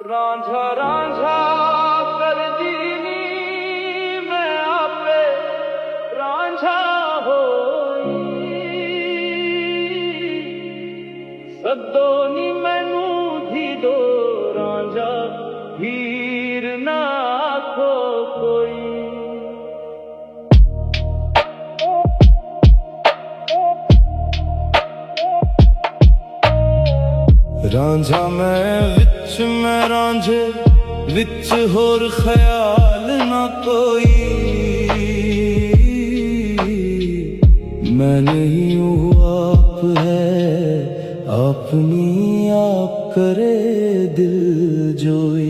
रांझा रांझा कर दीनी मैं आपे रांझा होई सदो नी मैनू धी दो रांझा हीर ना आखो कोई। रांझा मैं रांझे विच होर ख्याल ना कोई। मैं नहीं हूँ आप है अपनी आप करे दिल जोई।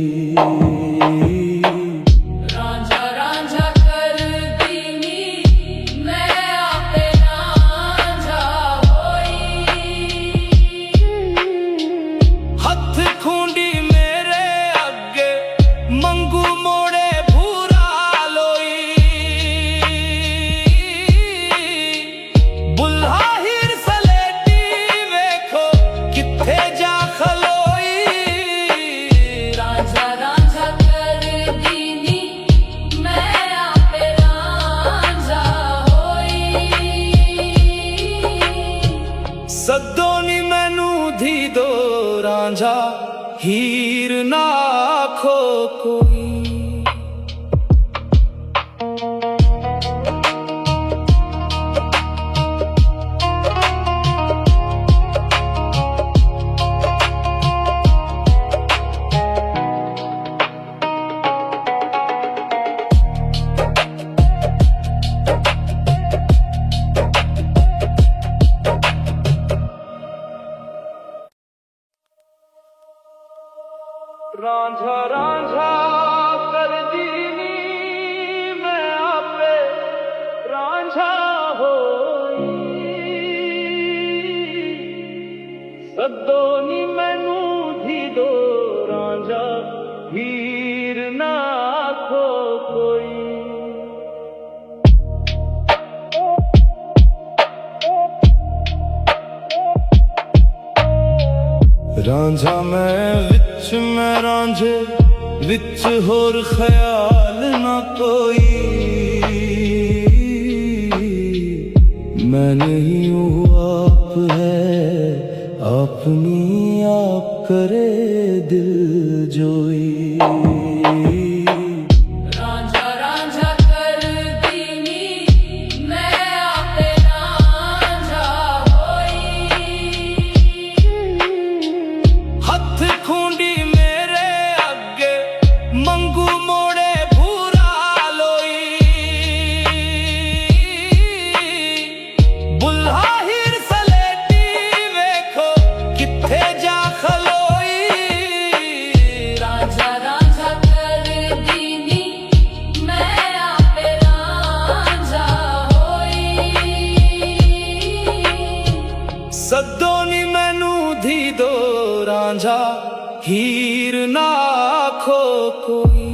सदो नी मैनू धी दो रांझा हीर ना आखो कोई। रांझा रांझा कर दीनी मैं आपे रांझा होई सदो नी मैनू धी दो रांझा हीर ना आखो कोई। रांझा मैं रांझे विच होर ख्याल ना कोई। मैं नहीं हूँ आप है अपनी आप करे दिल जोई। सदो नी मैनू धी दो रांझा हीर ना आखो कोई।